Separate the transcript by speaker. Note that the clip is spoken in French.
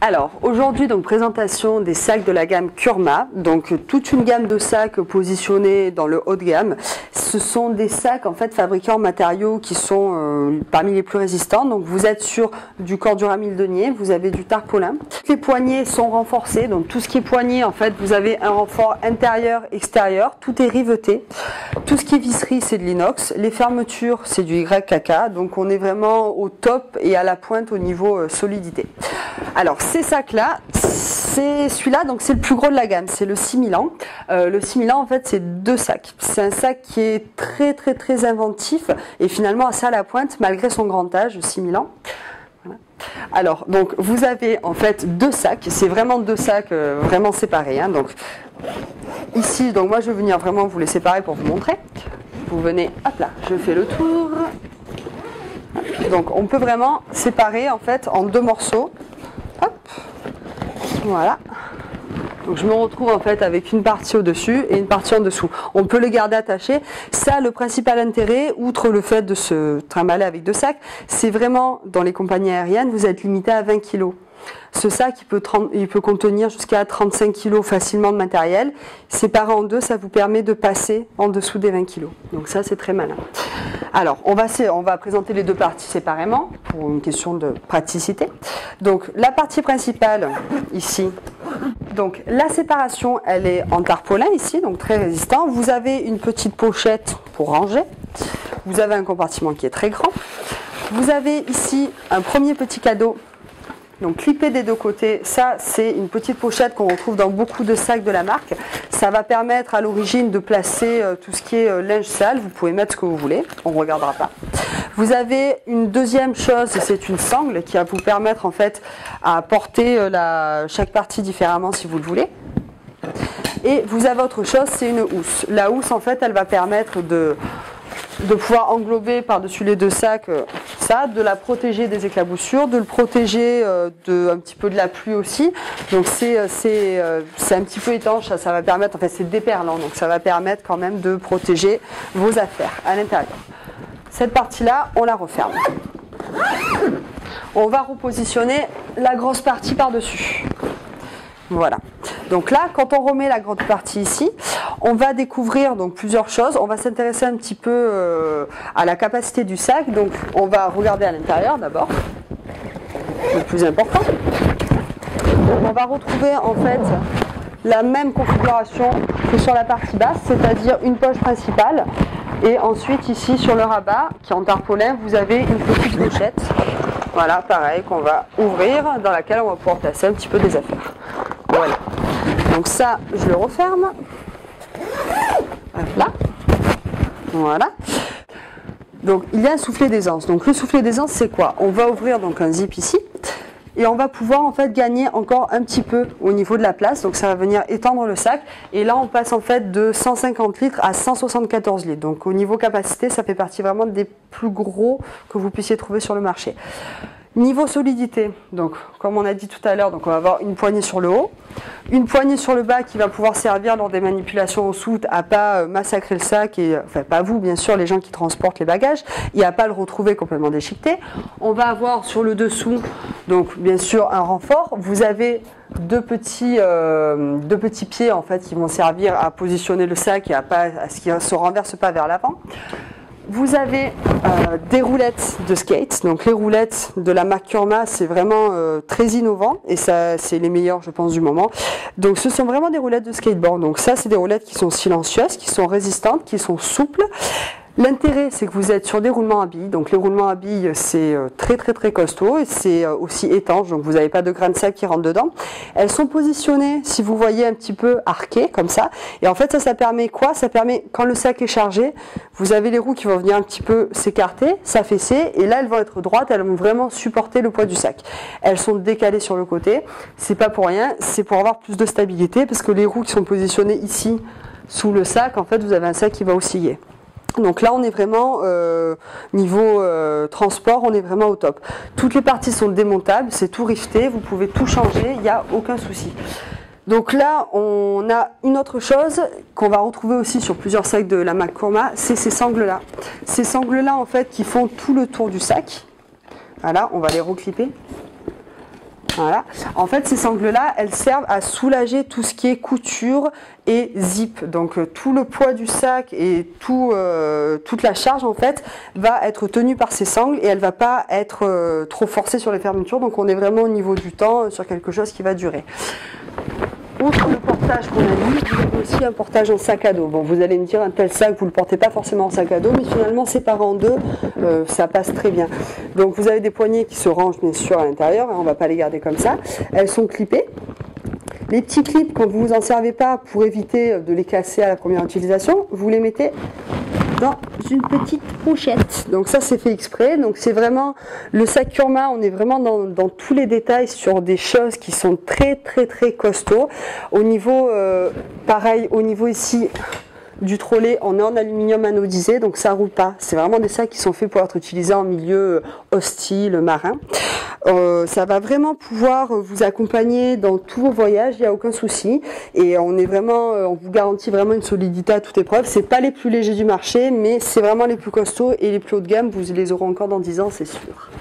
Speaker 1: Alors aujourd'hui, donc présentation des sacs de la gamme Kurma, donc toute une gamme de sacs positionnés dans le haut de gamme. Ce sont des sacs en fait fabriqués en matériaux qui sont parmi les plus résistants. Donc vous êtes sur du corduramyle de Nied, vous avez du tarpaulin. Les poignées sont renforcées, donc tout ce qui est poignée en fait, vous avez un renfort intérieur, extérieur, tout est riveté. Tout ce qui est visserie, c'est de l'inox. Les fermetures, c'est du YKK. Donc on est vraiment au top et à la pointe au niveau solidité. Alors ces sacs-là, c'est celui-là, donc c'est le plus gros de la gamme, c'est le 6000 ans. Le 6000 ans, en fait, c'est deux sacs. C'est un sac qui est très inventif et finalement assez à la pointe malgré son grand âge, 6000 ans. Voilà. Alors, donc vous avez en fait deux sacs, c'est vraiment deux sacs vraiment séparés. Hein. Donc ici, donc moi je vais venir vraiment vous les séparer pour vous montrer. Vous venez, hop là, je fais le tour. Donc on peut vraiment séparer en fait en deux morceaux. Hop, voilà. Donc je me retrouve en fait avec une partie au-dessus et une partie en dessous. On peut les garder attachés. Ça, le principal intérêt, outre le fait de se trimballer avec deux sacs, c'est vraiment dans les compagnies aériennes, vous êtes limité à 20 kg. Ce sac, il peut contenir jusqu'à 35 kg facilement de matériel. Séparé en deux, ça vous permet de passer en dessous des 20 kg. Donc ça, c'est très malin. Alors, on va présenter les deux parties séparément pour une question de praticité. Donc, la partie principale, ici. Donc, la séparation, elle est en tarpaulin ici, donc très résistant. Vous avez une petite pochette pour ranger. Vous avez un compartiment qui est très grand. Vous avez ici un premier petit cadeau. Donc clippé des deux côtés, ça c'est une petite pochette qu'on retrouve dans beaucoup de sacs de la marque. Ça va permettre à l'origine de placer tout ce qui est linge sale. Vous pouvez mettre ce que vous voulez, on ne regardera pas. Vous avez une deuxième chose, c'est une sangle qui va vous permettre en fait à porter chaque partie différemment si vous le voulez. Et vous avez autre chose, c'est une housse. La housse en fait elle va permettre de pouvoir englober par-dessus les deux sacs ça, de la protéger des éclaboussures, de le protéger un petit peu de la pluie aussi. Donc c'est un petit peu étanche, ça va permettre, en fait c'est déperlant, donc ça va permettre quand même de protéger vos affaires à l'intérieur. Cette partie-là, on la referme. On va repositionner la grosse partie par-dessus. Voilà. Donc là, quand on remet la grande partie ici, on va découvrir donc plusieurs choses. On va s'intéresser un petit peu à la capacité du sac. Donc on va regarder à l'intérieur d'abord, le plus important. Donc, on va retrouver en fait la même configuration que sur la partie basse, c'est-à-dire une poche principale. Et ensuite ici sur le rabat, qui est en tarpaulin, vous avez une petite pochette. Voilà, pareil, qu'on va ouvrir, dans laquelle on va pouvoir placer un petit peu des affaires. Voilà. Donc ça, je le referme. Là. Voilà. Donc il y a un soufflet d'aisance. Donc le soufflet d'aisance, c'est quoi? On va ouvrir donc un zip ici. Et on va pouvoir en fait gagner encore un petit peu au niveau de la place. Donc ça va venir étendre le sac. Et là, on passe en fait de 150 litres à 174 litres. Donc au niveau capacité, ça fait partie vraiment des plus gros que vous puissiez trouver sur le marché. Niveau solidité, donc comme on a dit tout à l'heure, donc on va avoir une poignée sur le haut, une poignée sur le bas qui va pouvoir servir lors des manipulations en soute à pas massacrer le sac, et enfin pas vous bien sûr, les gens qui transportent les bagages, et à pas le retrouver complètement déchiqueté. On va avoir sur le dessous, donc bien sûr un renfort. Vous avez deux petits pieds en fait qui vont servir à positionner le sac et à ce qu'il ne se renverse pas vers l'avant. Vous avez des roulettes de skate, donc les roulettes de la marque Kurma, c'est vraiment très innovant et ça c'est les meilleures je pense du moment. Donc ce sont vraiment des roulettes de skateboard, donc ça c'est des roulettes qui sont silencieuses, qui sont résistantes, qui sont souples. L'intérêt, c'est que vous êtes sur des roulements à billes. Donc les roulements à billes, c'est très costaud et c'est aussi étanche. Donc vous n'avez pas de grains de sable qui rentrent dedans. Elles sont positionnées, si vous voyez, un petit peu arquées comme ça. Et en fait, ça permet quoi? Ça permet, quand le sac est chargé, vous avez les roues qui vont venir un petit peu s'écarter, s'affaisser. Et là, elles vont être droites. Elles vont vraiment supporter le poids du sac. Elles sont décalées sur le côté. C'est pas pour rien. C'est pour avoir plus de stabilité parce que les roues qui sont positionnées ici sous le sac, en fait, vous avez un sac qui va osciller. Donc là on est vraiment niveau transport, on est vraiment au top. Toutes les parties sont démontables, c'est tout rifté, vous pouvez tout changer, il n'y a aucun souci. Donc là on a une autre chose qu'on va retrouver aussi sur plusieurs sacs de la marque Kurma, c'est ces sangles là. Ces sangles là en fait qui font tout le tour du sac. Voilà, on va les reclipper. Voilà. En fait, ces sangles-là, elles servent à soulager tout ce qui est couture et zip. Donc tout le poids du sac et toute la charge en fait va être tenue par ces sangles et elle va pas être trop forcée sur les fermetures. Donc on est vraiment au niveau du temps sur quelque chose qui va durer. Outre le portage qu'on a mis, vous avez aussi un portage en sac à dos. Bon, vous allez me dire, un tel sac, vous ne le portez pas forcément en sac à dos, mais finalement, séparé en deux, ça passe très bien. Donc, vous avez des poignées qui se rangent, bien sûr, à l'intérieur. Hein, on ne va pas les garder comme ça. Elles sont clippées. Les petits clips, quand vous vous en servez pas, pour éviter de les casser à la première utilisation, vous les mettez dans une petite pochette. Donc ça c'est fait exprès. Donc c'est vraiment le sac Kurma, on est vraiment dans tous les détails sur des choses qui sont très costauds. Au niveau, pareil, au niveau ici du trolley, on est en aluminium anodisé, donc ça roule pas. C'est vraiment des sacs qui sont faits pour être utilisés en milieu hostile, marin. Ça va vraiment pouvoir vous accompagner dans tous vos voyages, il n'y a aucun souci. Et on vous garantit vraiment une solidité à toute épreuve. C'est pas les plus légers du marché, mais c'est vraiment les plus costauds et les plus haut de gamme. Vous les aurez encore dans 10 ans, c'est sûr.